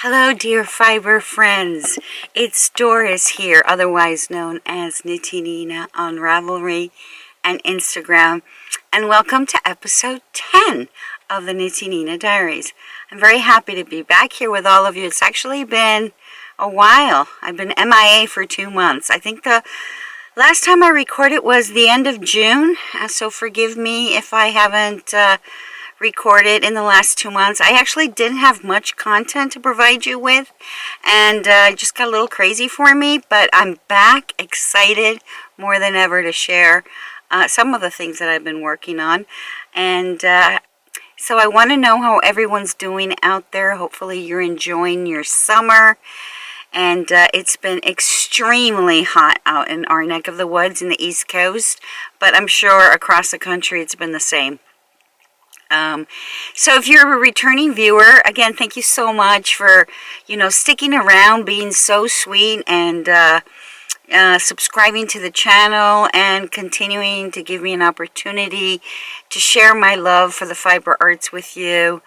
Hello dear fiber friends, it's Doris here, otherwise known as Knitty Nina on Ravelry and Instagram, and welcome to episode 10 of the Knitty Nina Diaries. I'm very happy to be back here with all of you. It's actually been a while. I've been MIA for 2 months. I think the last time I recorded was the end of June, so forgive me if I haven't recorded in the last 2 months. I actually didn't have much content to provide you with, and it just got a little crazy for me, but I'm back, excited more than ever to share some of the things that I've been working on. And so I want to know how everyone's doing out there. Hopefully you're enjoying your summer. And it's been extremely hot out in our neck of the woods in the East Coast, but I'm sure across the country it's been the same. So if you're a returning viewer, again, thank you so much for, sticking around, being so sweet, and subscribing to the channel and continuing to give me an opportunity to share my love for the fiber arts with you.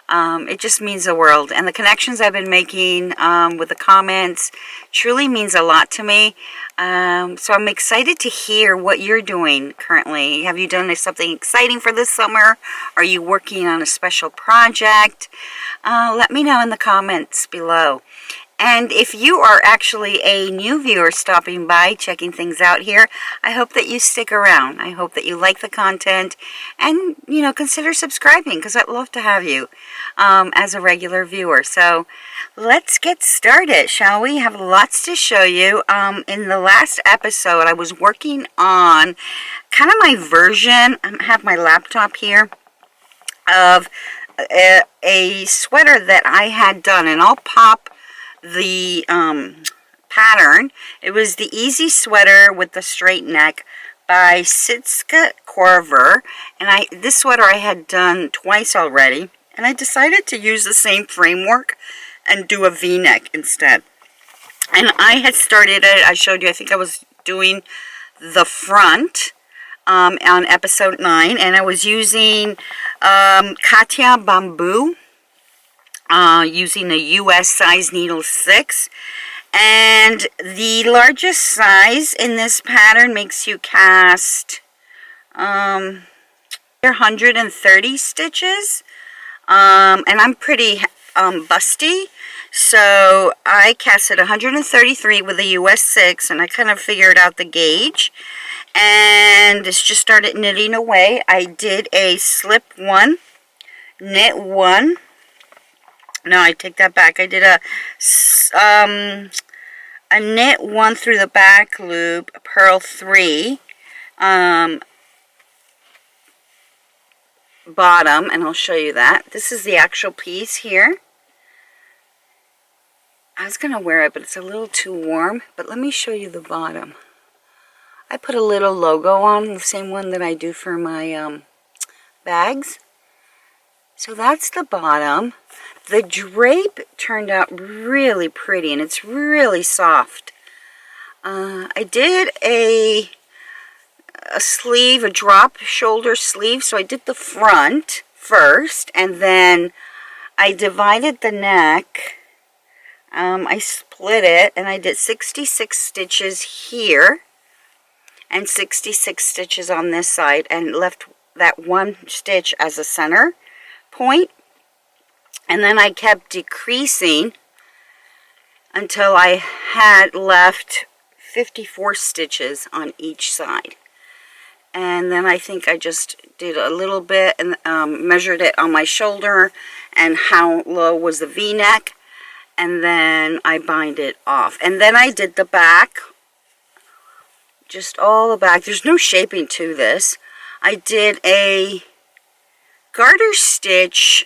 It just means the world, and the connections I've been making with the comments truly means a lot to me. So I'm excited to hear what you're doing currently. Have you done something exciting for this summer? Are you working on a special project? Let me know in the comments below. And if you are actually a new viewer stopping by, checking things out here, I hope that you stick around. I hope that you like the content and, consider subscribing, because I'd love to have you as a regular viewer. So let's get started, shall we? Have lots to show you. In the last episode, I was working on kind of my version. I have my laptop here of a sweater that I had done, and I'll pop the pattern. It was the Easy Sweater with the Straight Neck by Sytske Corver, and this sweater I had done twice already, and I decided to use the same framework and do a V-neck instead. And I had started it, I showed you, I think I was doing the front on episode 9, and I was using Katia bamboo, using a US size needle 6, and the largest size in this pattern makes you cast 130 stitches, and I'm pretty busty, so I casted 133 with a US 6, and I kind of figured out the gauge and just started knitting away. I did a slip 1, knit 1. No, I take that back. I did a knit 1 through the back loop, purl 3, bottom, and I'll show you that. This is the actual piece here. I was going to wear it, but it's a little too warm. But let me show you the bottom. I put a little logo on, the same one that I do for my bags. So that's the bottom. The drape turned out really pretty, and it's really soft. I did a sleeve, a drop shoulder sleeve, so I did the front first, and then I divided the neck. I split it, and I did 66 stitches here and 66 stitches on this side, and left that one stitch as a center point. And then I kept decreasing until I had left 54 stitches on each side. And then I think I just did a little bit and measured it on my shoulder and how low was the V-neck. And then I bind it off. And then I did the back, just all the back. There's no shaping to this. I did a garter stitch.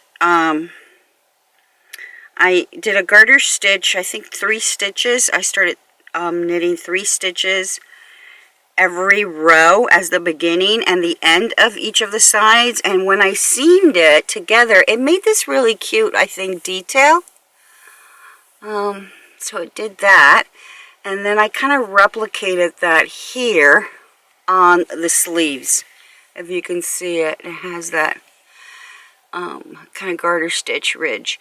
I did a garter stitch, I think 3 stitches. I started knitting 3 stitches every row as the beginning and the end of each of the sides. And when I seamed it together, it made this really cute, I think, detail. So it did that. And then I kind of replicated that here on the sleeves. If you can see it, it has that kind of garter stitch ridge.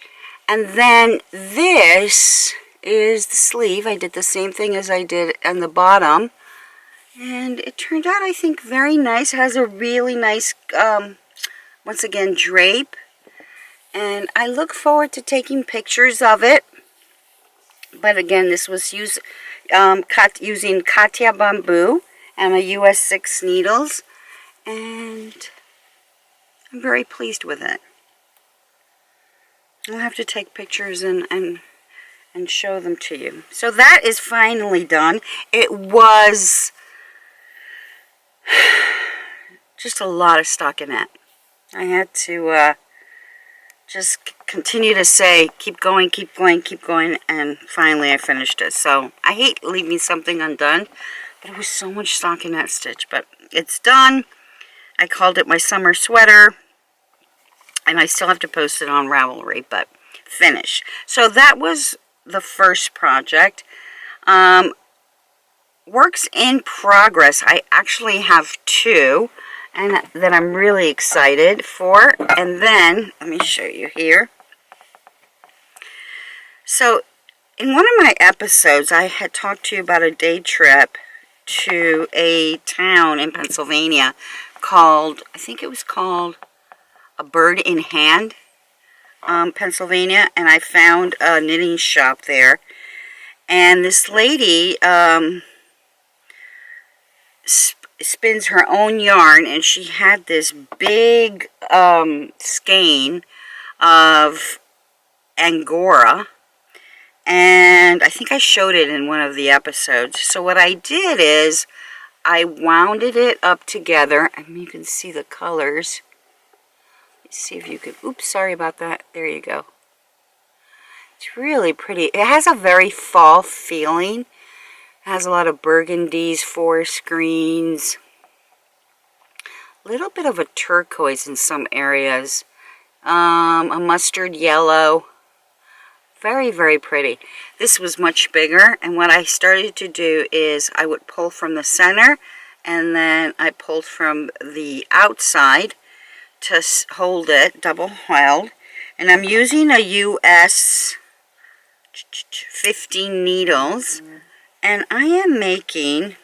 And then this is the sleeve. I did the same thing as I did on the bottom. And it turned out, I think, very nice. It has a really nice, once again, drape. And I look forward to taking pictures of it. But again, this was using Katia bamboo and a US 6 needles. And I'm very pleased with it. I'll have to take pictures and show them to you. So that is finally done. It was just a lot of stockinette. I had to just continue to say, keep going, keep going, keep going, and finally I finished it. So I hate leaving something undone, but it was so much stockinette stitch. But it's done. I called it my summer sweater, and I still have to post it on Ravelry, but finished. So that was the first project. Works in progress. I actually have two, and that I'm really excited for. And then, let me show you here. So, in one of my episodes, I had talked to you about a day trip to a town in Pennsylvania called, I think it was called A Bird in Hand, Pennsylvania, and I found a knitting shop there. And this lady spins her own yarn, and she had this big skein of Angora, and I think I showed it in one of the episodes. So what I did is I wounded it up together, and you can see the colors. Let's see if you could, oops, sorry about that. There you go. It's really pretty. It has a very fall feeling. It has a lot of burgundies, forest greens, a little bit of a turquoise in some areas, a mustard yellow. Very, very pretty. This was much bigger, and what I started to do is I would pull from the center, and then I pulled from the outside to hold it, double held. And I'm using a US 15 needles, and I am making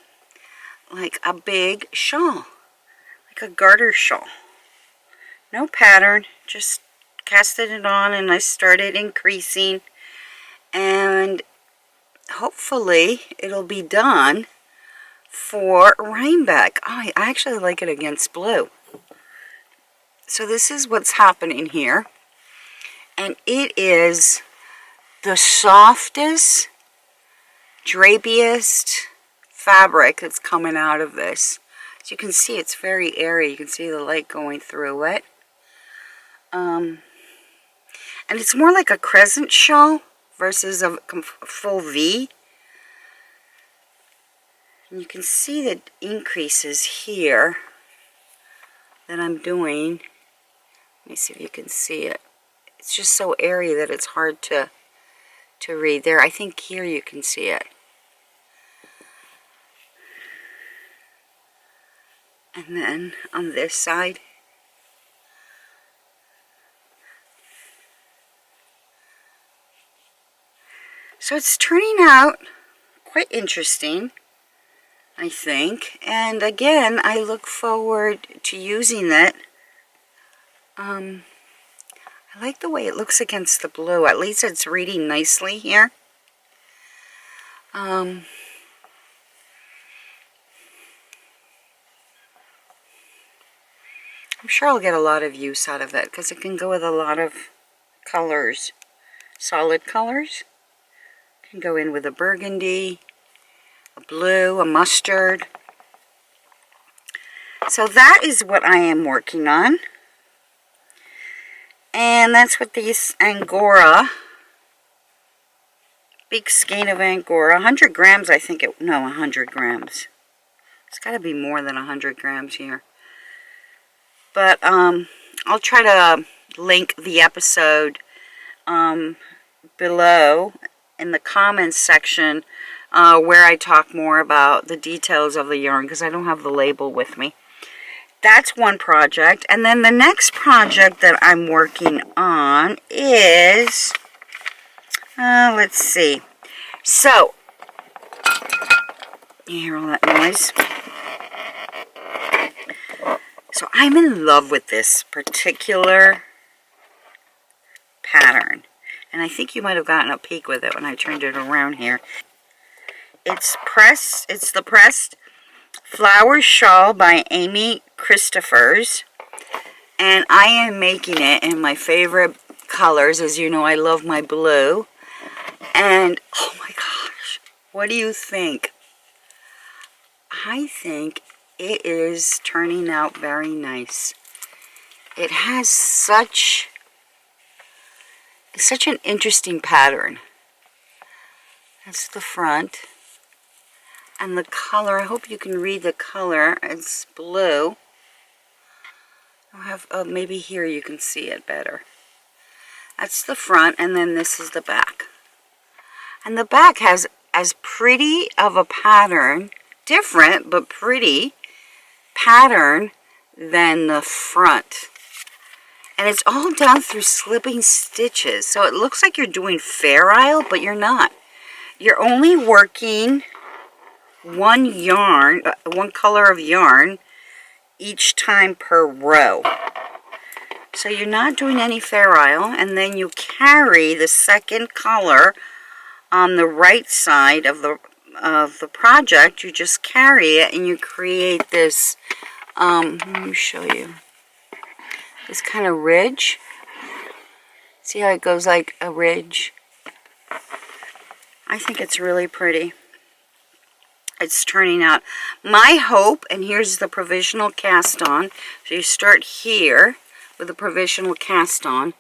like a big shawl, like a garter shawl. No pattern, just casted it on, and I started increasing, and hopefully it'll be done for Rhinebeck. Oh, I actually like it against blue. So this is what's happening here, and it is the softest, drapiest fabric that's coming out of this. As you can see, it's very airy. You can see the light going through it. And it's more like a crescent shawl versus a full V. And you can see the increases here that I'm doing. Let me see if you can see it. It's just so airy that it's hard to read. There, I think here you can see it. And then on this side, so it's turning out quite interesting, I think. And again, I look forward to using it. I like the way it looks against the blue. At least it's reading nicely here. I'm sure I'll get a lot of use out of it because it can go with a lot of colors, solid colors. It can go in with a burgundy, a blue, a mustard. So that is what I am working on. And that's what these Angora, big skein of Angora, 100 grams I think it, no, 100 grams. It's got to be more than 100 grams here. But I'll try to link the episode below in the comments section where I talk more about the details of the yarn because I don't have the label with me. That's one project. And then the next project that I'm working on is Let's see. So, you hear all that noise? So I'm in love with this particular pattern. And I think you might have gotten a peek with it when I turned it around here. It's the pressed flower shawl by Christoffers. And I am making it in my favorite colors. As you know, I love my blue. And, oh my gosh, what do you think? I think it is turning out very nice. It has such an interesting pattern. That's the front. And the color, I hope you can read the color. It's blue. I'll have, maybe here you can see it better. That's the front, and then this is the back. And the back has as pretty of a pattern, different but pretty pattern than the front. And it's all done through slipping stitches. So it looks like you're doing Fair Isle, but you're not. You're only working one yarn, one color of yarn each time per row. So you're not doing any Fair Isle, and then you carry the second color on the right side of the project. You just carry it and you create this, let me show you, this kind of ridge. See how it goes like a ridge? I think it's really pretty. It's turning out. My hope, and here's the provisional cast on. So you start here with a provisional cast on.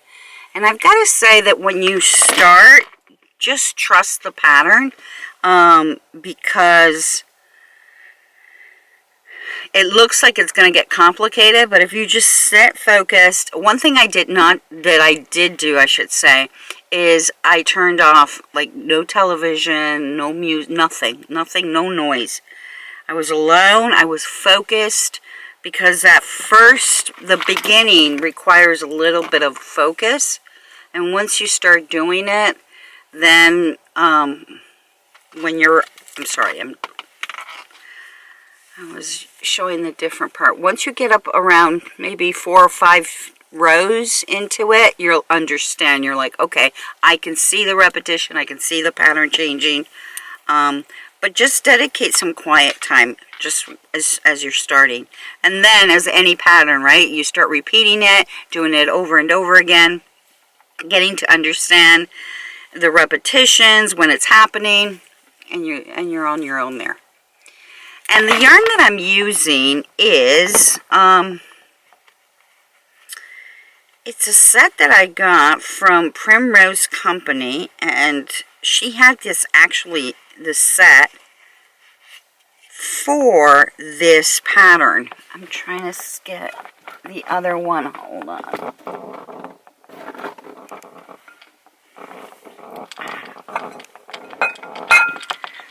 And I've got to say that when you start, just trust the pattern, because it looks like it's going to get complicated, but if you just sit focused. One thing I did do, I should say, is I turned off, like, no television, no music, nothing, no noise. I was alone, I was focused, because the beginning requires a little bit of focus, and once you start doing it, then when you're, I was showing the different part. Once you get up around maybe 4 or 5 rows into it, you'll understand. You're like, okay, I can see the repetition, I can see the pattern changing. But just dedicate some quiet time just as you're starting. And then, as any pattern, right, you start repeating it, doing it over and over again, getting to understand the repetitions when it's happening, and you're on your own there. And the yarn that I'm using is it's a set that I got from Primrose Company, and she had this set for this pattern. I'm trying to get the other one. Hold on.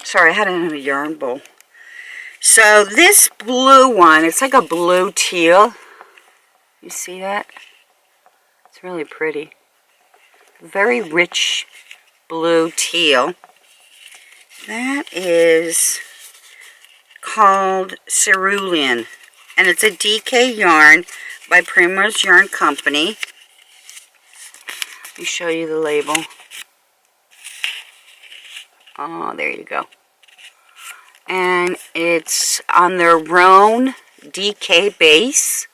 Sorry, I had it in a yarn bowl. So this blue one, it's like a blue teal. You see that? It's really pretty. Very rich blue teal. That is called Cerulean, and it's a DK yarn by Primrose Yarn Company. Let me show you the label. Oh, there you go. And it's on their Roan DK base.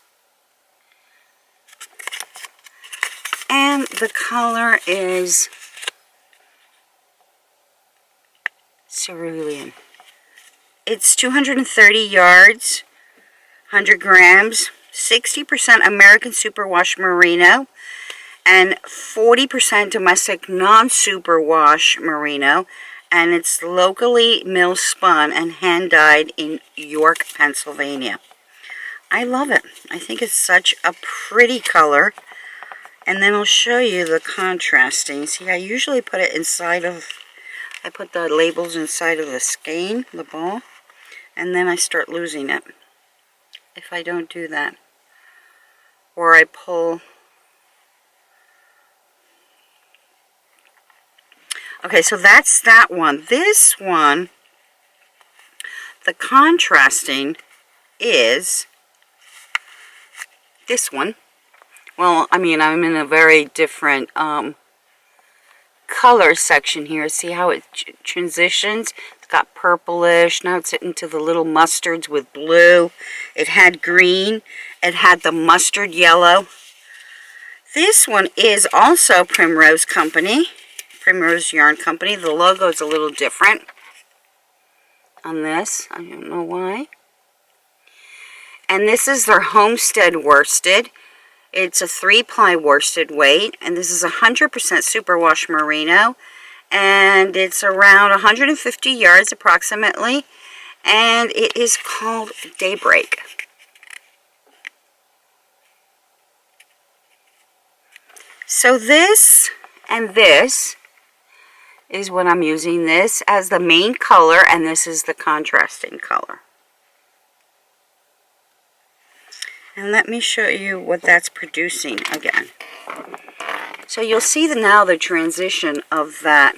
And the color is Cerulean. It's 230 yards, 100 grams, 60% American Superwash Merino, and 40% domestic non-superwash Merino. And it's locally mill spun and hand dyed in York, Pennsylvania. I love it. I think it's such a pretty color. And then I'll show you the contrasting. See, I usually put it inside of, I put the labels inside of the skein, the ball, and then I start losing it if I don't do that. Or I pull. Okay, so that's that one. This one, the contrasting is this one. Well, I mean, I'm in a very different color section here. See how it transitions? It's got purplish. Now it's into the little mustards with blue. It had green. It had the mustard yellow. This one is also Primrose Company. Primrose Yarn Company. The logo is a little different on this. I don't know why. And this is their Homestead Worsted. It's a 3-ply worsted weight, and this is 100% superwash merino, and it's around 150 yards approximately, and it is called Daybreak. So this and this is what I'm using. This as the main color, and this is the contrasting color. And let me show you what that's producing again. So you'll see now the transition of that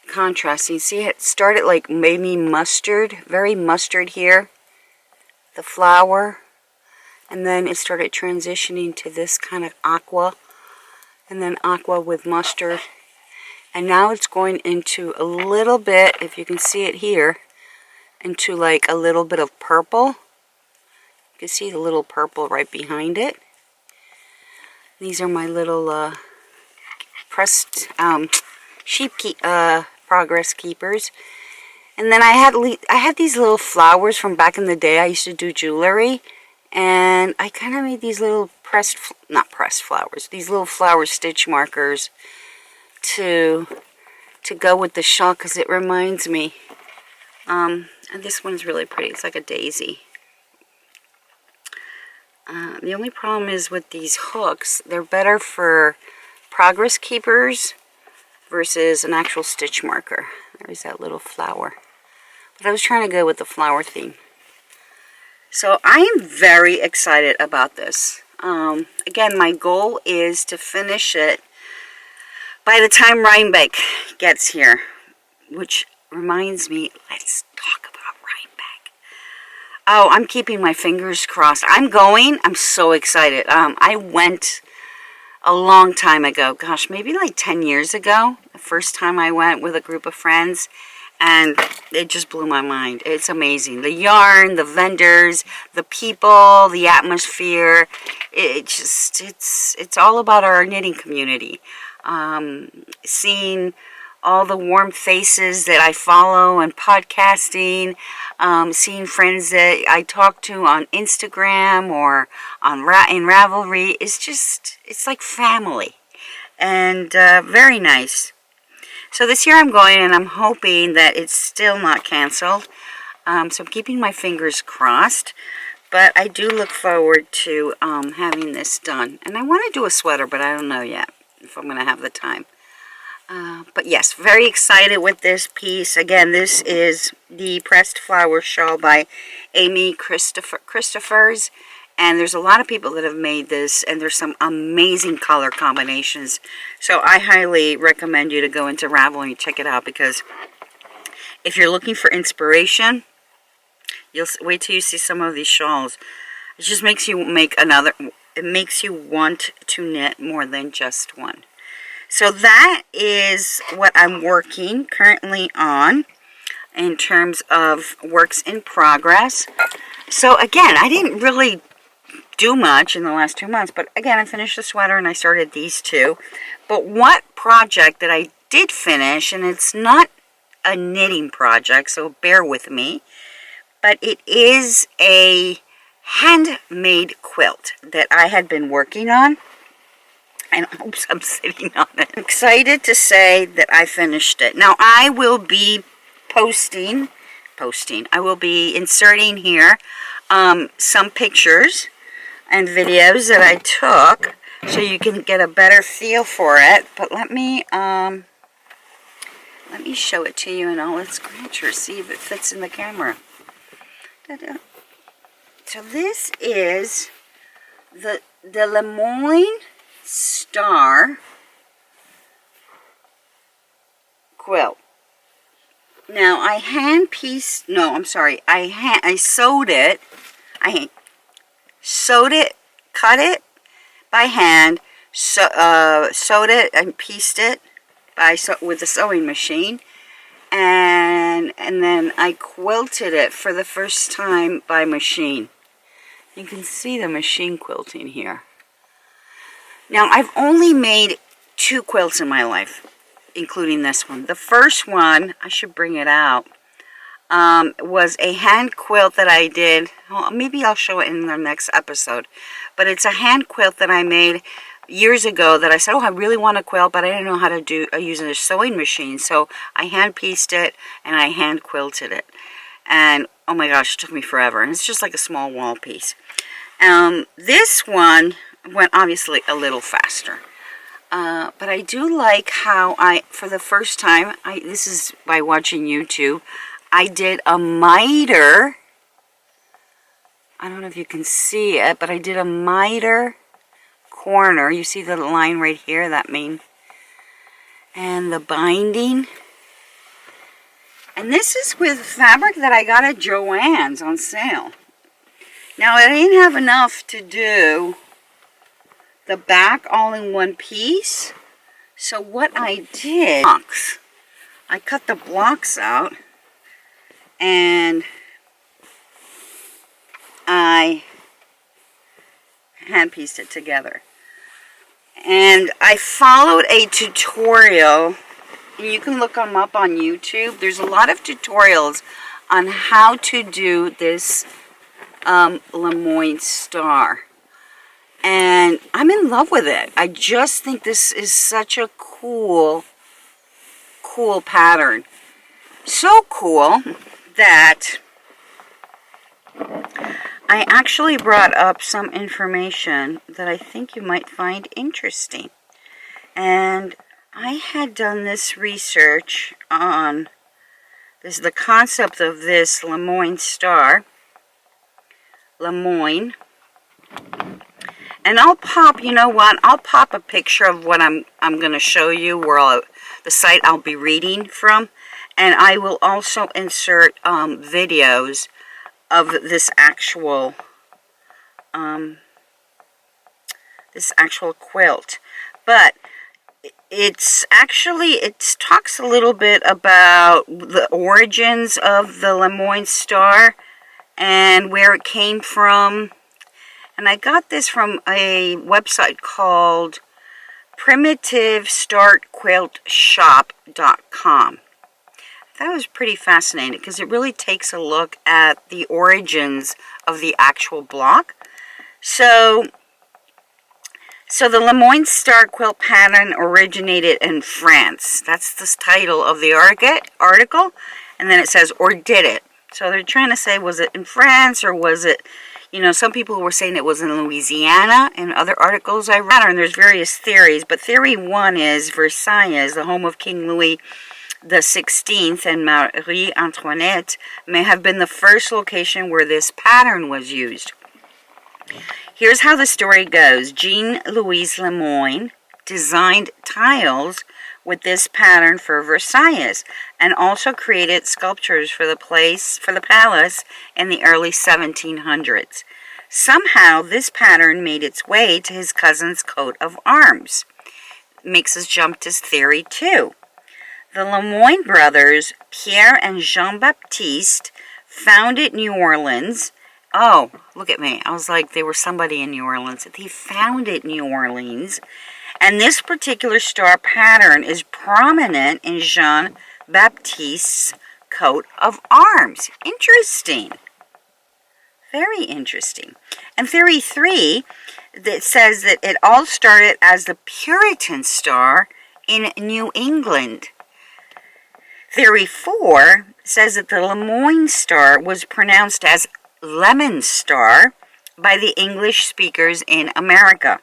contrast. You see it started like maybe mustard, very mustard here, the flower. And then it started transitioning to this kind of aqua. And then aqua with mustard. And now it's going into a little bit, if you can see it here, into like a little bit of purple. You can see the little purple right behind it. These are my little pressed progress keepers. And then I had these little flowers from back in the day. I used to do jewelry, and I kind of made these little not pressed flowers, these little flower stitch markers to go with the shawl, because it reminds me. And this one's really pretty. It's like a daisy. The only problem is with these hooks, they're better for progress keepers versus an actual stitch marker. There's that little flower. But I was trying to go with the flower theme. So I am very excited about this. Again, my goal is to finish it by the time Rhinebeck gets here. Which reminds me, let's talk about Rhinebeck. Oh, I'm keeping my fingers crossed. I'm so excited. I went a long time ago. Gosh, maybe like 10 years ago. The first time I went with a group of friends. And it just blew my mind. It's amazing. The yarn, the vendors, the people, the atmosphere. It's all about our knitting community. Seeing all the warm faces that I follow and podcasting, seeing friends that I talk to on Instagram or on in Ravelry. It's like family, and very nice. So this year I'm going, and I'm hoping that it's still not canceled. So I'm keeping my fingers crossed. But I do look forward to having this done. And I want to do a sweater, but I don't know yet if I'm going to have the time. But yes, very excited with this piece. Again, this is the Pressed Flower Shawl by Amy Christoffers. And there's a lot of people that have made this, and there's some amazing color combinations. So I highly recommend you to go into Ravelry and check it out, because if you're looking for inspiration, you'll wait till you see some of these shawls. It just makes you it makes you want to knit more than just one. So that is what I'm working currently on in terms of works in progress. So again, I didn't really do much in the last 2 months, but again, I finished the sweater and I started these two. But what project that I did finish, and it's not a knitting project, so bear with me, but it is a handmade quilt that I had been working on, and oops, I'm sitting on it. I'm excited to say that I finished it. Now I will be I will be inserting here some pictures and videos that I took, so you can get a better feel for it. But let me show it to you, and I'll scratch her, see if it fits in the camera. So this is the Lemoyne Star quilt. Now I sewed it. I sewed it, cut it by hand, sewed it and pieced it with a sewing machine, and then I quilted it for the first time by machine. You can see the machine quilting here. Now I've only made 2 quilts in my life, including this one. The first one, I should bring it out, was a hand quilt that I did. Well, maybe I'll show it in the next episode. But it's a hand quilt that I made years ago that I said, oh, I really want a quilt, but I didn't know how to use a sewing machine. So I hand pieced it and I hand quilted it. And oh my gosh, it took me forever. And it's just like a small wall piece. This one went obviously a little faster. But I do like how for the first time, this is by watching YouTube, I did a miter. I don't know if you can see it, but I did a miter corner. You see the line right here, that mean, and the binding. And this is with fabric that I got at Joann's on sale. Now I didn't have enough to do the back all in one piece. So what I did, I cut the blocks out and I hand pieced it together. And I followed a tutorial, and you can look them up on YouTube. There's a lot of tutorials on how to do this Lemoyne star. And I'm in love with it. I just think this is such a cool pattern. So cool that I actually brought up some information that I think you might find interesting. And I had done this research on the concept of this Lemoyne star. Lemoyne. And I'll pop, you know what, I'll pop a picture of what I'm going to show you, where the site I'll be reading from. And I will also insert videos of this actual quilt. But it talks a little bit about the origins of the Lemoyne star and where it came from. And I got this from a website called primitivestarquiltshop.com. That was pretty fascinating because it really takes a look at the origins of the actual block. So the Lemoyne star quilt pattern originated in France. That's the title of the article. And then it says, or did it? So they're trying to say, was it in France or was it, you know, some people were saying it was in Louisiana. In other articles I read, and there's various theories. But theory 1 is Versailles, the home of King Louis the 16th and Marie Antoinette, may have been the first location where this pattern was used. Here's how the story goes. Jean-Louise Lemoyne designed tiles with this pattern for Versailles and also created sculptures for the palace in the early 1700s. Somehow this pattern made its way to his cousin's coat of arms. Makes us jump to theory 2. The Lemoyne brothers, Pierre and Jean-Baptiste, founded New Orleans. Oh, look at me. I was like, they were somebody in New Orleans. They founded New Orleans. And this particular star pattern is prominent in Jean-Baptiste's coat of arms. Interesting. Very interesting. And theory 3 that says that it all started as the Puritan star in New England. Theory 4 says that the Lemoyne star was pronounced as lemon star by the English speakers in America.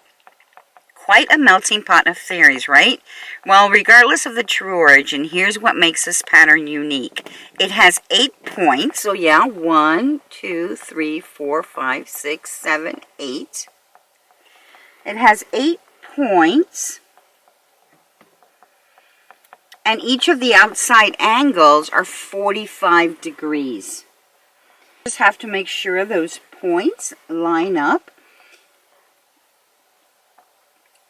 Quite a melting pot of theories, right? Well, regardless of the true origin, here's what makes this pattern unique. It has 8 points. So yeah, 1, 2, 3, 4, 5, 6, 7, 8. It has 8 points. And each of the outside angles are 45 degrees. Just have to make sure those points line up.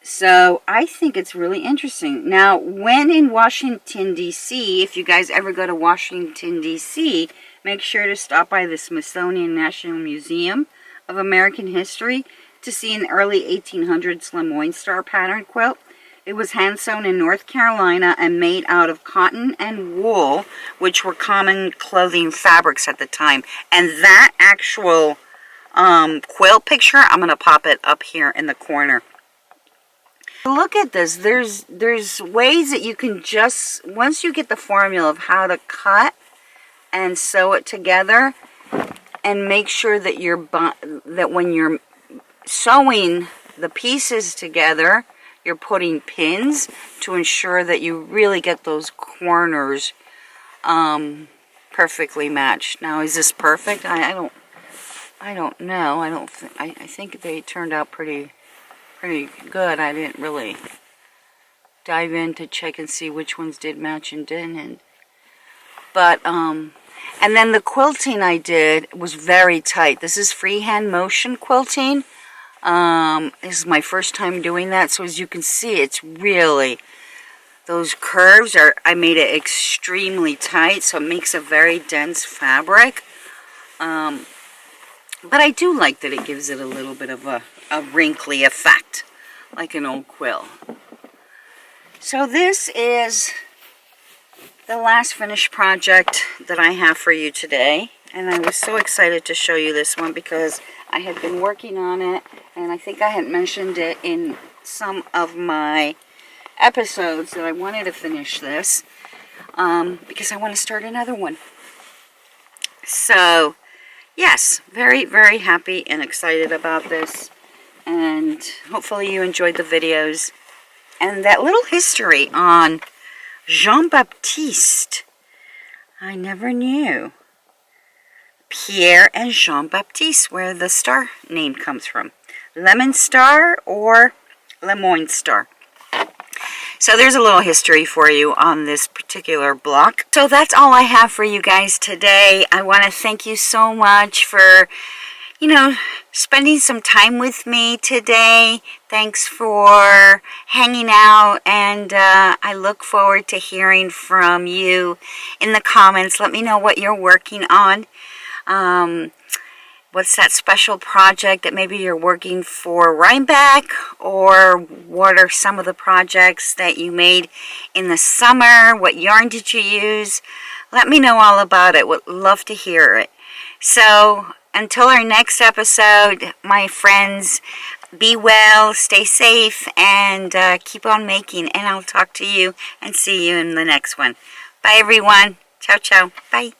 So I think it's really interesting. Now, when in Washington, D.C., if you guys ever go to Washington, D.C., make sure to stop by the Smithsonian National Museum of American History to see an early 1800s Lemoyne star pattern quilt. It was hand sewn in North Carolina and made out of cotton and wool, which were common clothing fabrics at the time. And that actual quilt picture, I'm going to pop it up here in the corner. Look at this. There's ways that you can just, once you get the formula of how to cut and sew it together, and make sure that that when you're sewing the pieces together, you're putting pins to ensure that you really get those corners perfectly matched. Now, is this perfect? I don't know. I think they turned out pretty good. I didn't really dive in to check and see which ones did match and didn't. But and then the quilting I did was very tight. This is freehand motion quilting. This is my first time doing that, so as you can see, it's really, those curves are, I made it extremely tight, so it makes a very dense fabric. But I do like that it gives it a little bit of a wrinkly effect, like an old quilt. So this is the last finished project that I have for you today. And I was so excited to show you this one because I had been working on it, and I think I had mentioned it in some of my episodes that I wanted to finish this because I want to start another one. So yes, very, very happy and excited about this, and hopefully you enjoyed the videos. And that little history on Jean-Baptiste, I never knew. Pierre and Jean-Baptiste, where the star name comes from. Lemon star or Lemoyne star. So there's a little history for you on this particular block. So that's all I have for you guys today. I want to thank you so much for, spending some time with me today. Thanks for hanging out, and I look forward to hearing from you in the comments. Let me know what you're working on. What's that special project that maybe you're working for Rhinebeck, or what are some of the projects that you made in the summer? What yarn did you use? Let me know all about it. Would love to hear it. So until our next episode, my friends, be well, stay safe, and keep on making. And I'll talk to you and see you in the next one. Bye, everyone. Ciao, ciao. Bye.